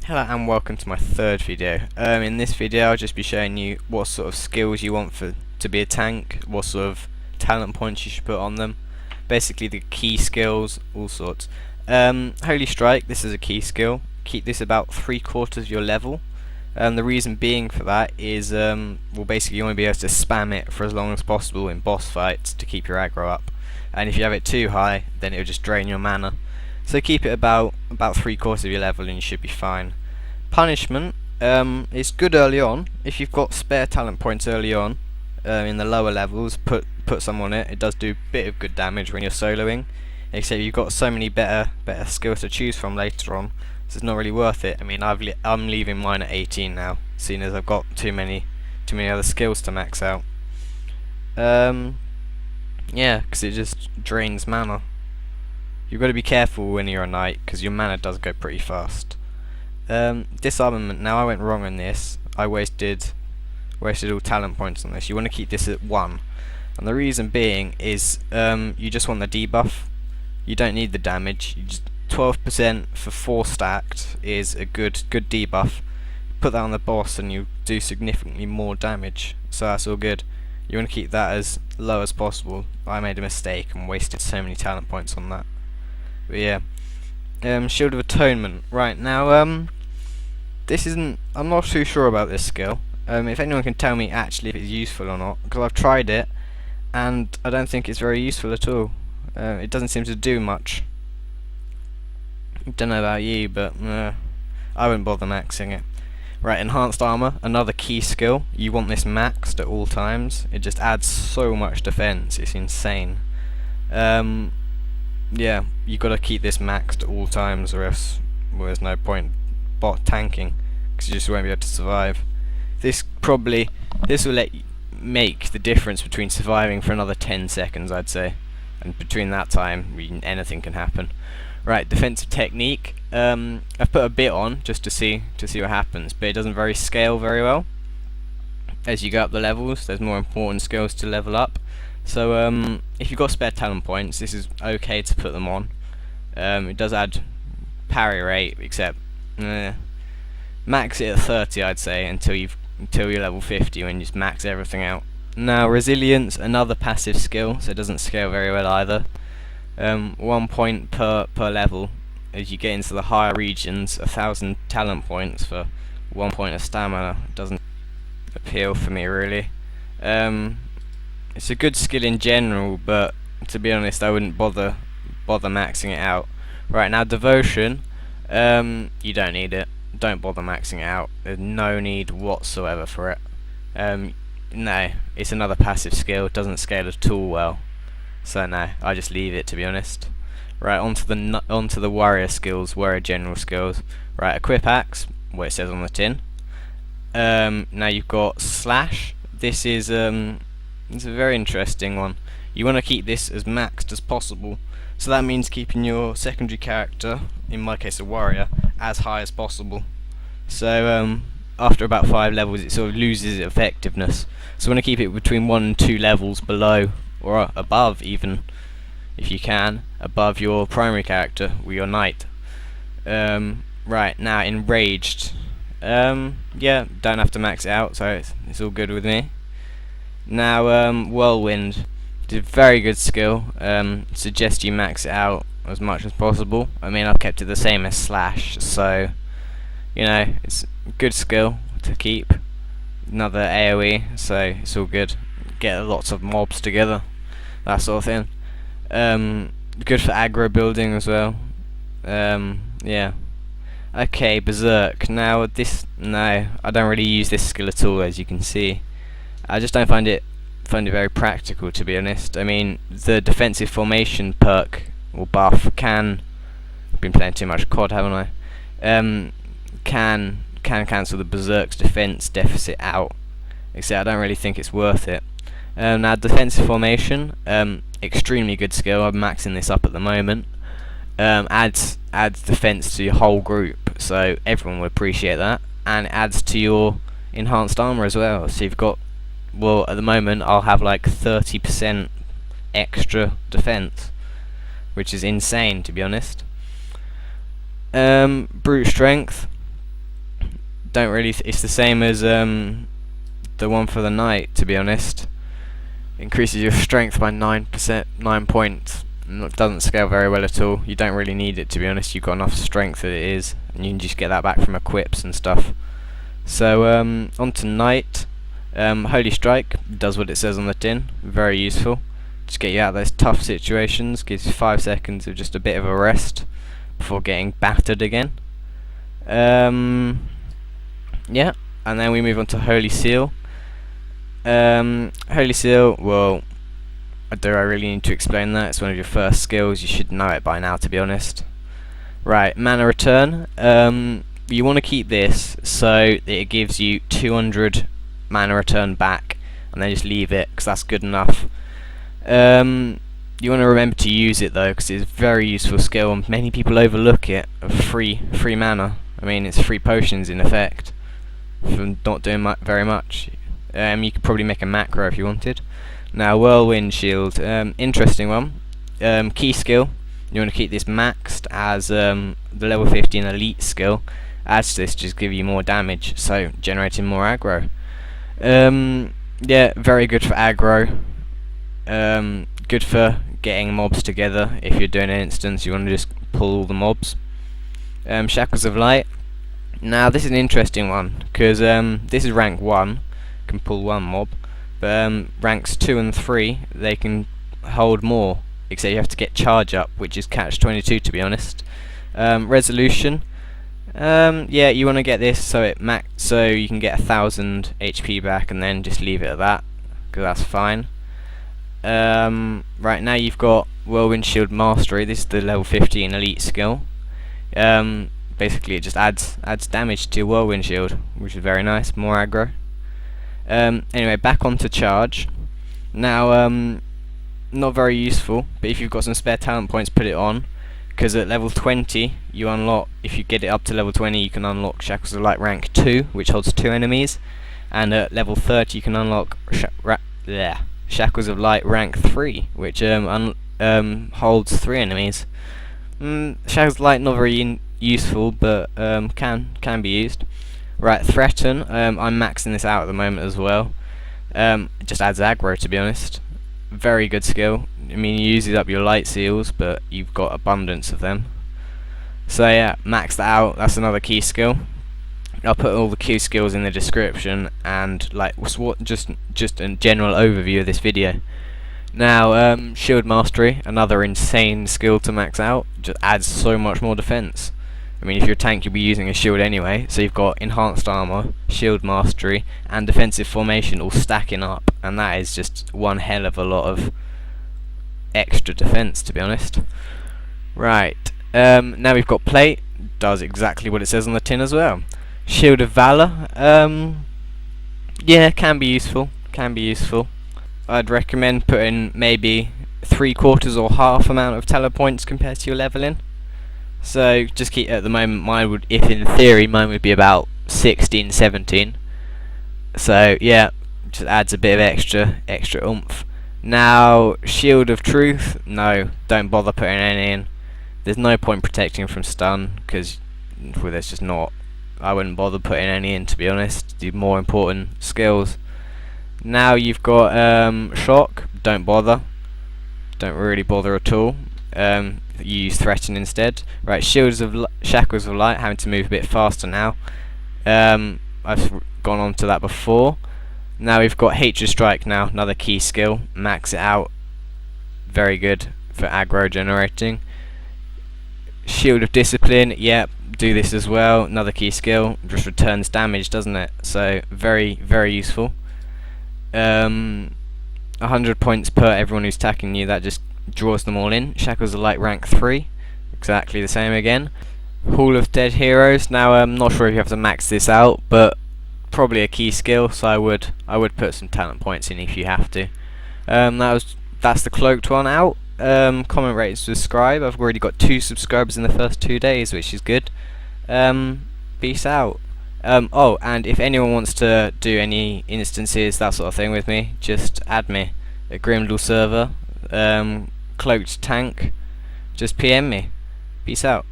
Hello and welcome to my third video. In this video I'll just be showing you what sort of skills you want to be a tank, what sort of talent points you should put on them, basically the key skills, all sorts. Holy Strike, this is a key skill. Keep this about 3/4 of your level. The reason being for that is, well, basically you want to be able to spam it for as long as possible in boss fights to keep your aggro up, and if you have it too high then it'll just drain your mana. So keep it about 3/4 of your level and you should be fine. Punishment is good early on. If you've got spare talent points early on, in the lower levels, put some on it. It does do a bit of good damage when you're soloing, except you've got so many better skills to choose from later on, so it's not really worth it. I mean, I'm leaving mine at 18 now, seeing as I've got too many other skills to max out. Yeah, because it just drains mana. You've got to be careful when you're a knight, because your mana does go pretty fast. Disarmament. Now I went wrong on this. I wasted all talent points on this. You want to keep this at 1, and the reason being is you just want the debuff. You don't need the damage. You just 12% for 4 stacked is a good debuff. Put that on the boss and you do significantly more damage. So that's all good. You want to keep that as low as possible. I made a mistake and wasted so many talent points on that. But yeah, Shield of Atonement. Right now, this isn't. I'm not too sure about this skill. If anyone can tell me actually if it's useful or not, because I've tried it and I don't think it's very useful at all. It doesn't seem to do much. Don't know about you, but I wouldn't bother maxing it. Right, Enhanced Armour, another key skill. You want this maxed at all times. It just adds so much defense. It's insane. Yeah, you got to keep this maxed at all times, or else there's no point bot tanking, because you just won't be able to survive. This will let you make the difference between surviving for another 10 seconds, I'd say, and between that time anything can happen. Right, Defensive Technique. I've put a bit on just to see what happens, but it doesn't scale very well. As you go up the levels, there's more important skills to level up. So if you've got spare talent points, this is okay to put them on. It does add parry rate, except max it at 30, I'd say, until you're level 50, when you just max everything out. Now Resilience, another passive skill, so it doesn't scale very well either. 1 point per level. As you get into the higher regions, 1,000 talent points for 1 point of stamina doesn't appeal for me really. It's a good skill in general, but to be honest, I wouldn't bother maxing it out. Right, now Devotion, you don't need it. Don't bother maxing it out. There's no need whatsoever for it. No, it's another passive skill. It doesn't scale at all well. So no, I just leave it, to be honest. Right, onto the warrior skills, warrior general skills. Right, Equip Axe, what it says on the tin. Now you've got Slash. This is it's a very interesting one. You want to keep this as maxed as possible, so that means keeping your secondary character, in my case a warrior, as high as possible. So after about 5 levels it sort of loses its effectiveness, so you want to keep it between 1 and 2 levels below, or above even, if you can, above your primary character or your knight. Right, now Enraged. Yeah, don't have to max it out, so it's all good with me. Now Whirlwind, it's a very good skill. Suggest you max it out as much as possible. I mean, I've kept it the same as Slash, so you know, it's a good skill to keep. Another AoE, so it's all good. Get lots of mobs together, that sort of thing. Good for aggro building as well. Yeah. Okay, Berserk. Now this, no, I don't really use this skill at all, as you can see. I just don't find it very practical, to be honest. I mean, the defensive formation perk or buff can, I've been playing too much COD, haven't I? Can cancel the Berserk's defense deficit out. Except I don't really think it's worth it. Now defensive formation, extremely good skill. I'm maxing this up at the moment. Adds defense to your whole group, so everyone will appreciate that, and it adds to your enhanced armor as well. So you've got, well, at the moment I'll have like 30% extra defense, which is insane, to be honest. Brute strength. don't really. It's the same as the one for the knight, to be honest. Increases your strength by 9%, 9 points. Doesn't scale very well at all. You don't really need it, to be honest. You've got enough strength that it is, and you can just get that back from equips and stuff. So on to knight. Holy Strike does what it says on the tin. Very useful. Just get you out of those tough situations. Gives you 5 seconds of just a bit of a rest before getting battered again. Yeah, and then we move on to Holy Seal. Holy Seal, well, do I really need to explain that? It's one of your first skills. You should know it by now, to be honest. Right, mana return. You want to keep this so that it gives you 200 mana return back, and then just leave it because that's good enough. You want to remember to use it though, because it's a very useful skill, and many people overlook it. Free mana. I mean, it's free potions in effect for not doing very much. You could probably make a macro if you wanted. Now, Whirlwind Shield, interesting one. Key skill. You want to keep this maxed as the level 15 elite skill. Adds to this, just give you more damage, so generating more aggro. Yeah, very good for aggro. Good for getting mobs together. If you're doing an instance, you want to just pull all the mobs. Shackles of Light. Now, this is an interesting one because this is rank 1. Can pull one mob, but ranks 2 and 3 they can hold more, except you have to get charge up, which is catch 22, to be honest. Resolution, yeah, you want to get this so so you can get 1000 HP back, and then just leave it at that, because that's fine. Right now you've got Whirlwind Shield Mastery. This is the level 15 elite skill. Basically it just adds damage to your Whirlwind Shield, which is very nice, more aggro. Anyway, back onto charge. Now, not very useful, but if you've got some spare talent points, put it on, because at level 20 you unlock, if you get it up to level 20, you can unlock Shackles of Light rank 2, which holds 2 enemies, and at level 30 you can unlock Shackles of Light rank 3, which holds 3 enemies. Shackles of Light not very useful, but can be used. Right, Threaten, I'm maxing this out at the moment as well. It just adds aggro, to be honest. Very good skill. I mean, you uses up your light seals, but you've got abundance of them. So yeah, max that out. That's another key skill. I'll put all the key skills in the description, and like just a general overview of this video. Now, Shield Mastery, another insane skill to max out. Just adds so much more defense. I mean, if you're a tank, you'll be using a shield anyway, so you've got Enhanced Armour, Shield Mastery, and Defensive Formation all stacking up, and that is just one hell of a lot of extra defense, to be honest. Right, now we've got Plate, does exactly what it says on the tin as well. Shield of Valor, yeah, can be useful, I'd recommend putting maybe 3/4 or half amount of talent points compared to your leveling. So just keep, at the moment mine would, if in theory mine would be about 16, 17. So yeah, just adds a bit of extra oomph. Now, Shield of Truth, no, don't bother putting any in. There's no point protecting from stun, because well, there's just not. I wouldn't bother putting any in, to be honest. The more important skills. Now you've got Shock, don't bother. Don't really bother at all. You use Threaten instead. Right, Shackles of Light, having to move a bit faster now. I've gone on to that before. Now we've got Hatred Strike now, another key skill. Max it out. Very good for aggro generating. Shield of Discipline, yep, do this as well. Another key skill. Just returns damage, doesn't it? So very, very useful. 100 points per everyone who's attacking you. That just draws them all in. Shackles of Light rank 3, exactly the same again. Hall of Dead Heroes. Now I'm not sure if you have to max this out, but probably a key skill, so I would put some talent points in if you have to. That's the TheCloakdOne out. Comment, rate, and subscribe. I've already got 2 subscribers in the first 2 days, which is good. Peace out. Oh, and if anyone wants to do any instances, that sort of thing with me, just add me at Grimdall server. Cloaked Tank, just PM me. Peace out.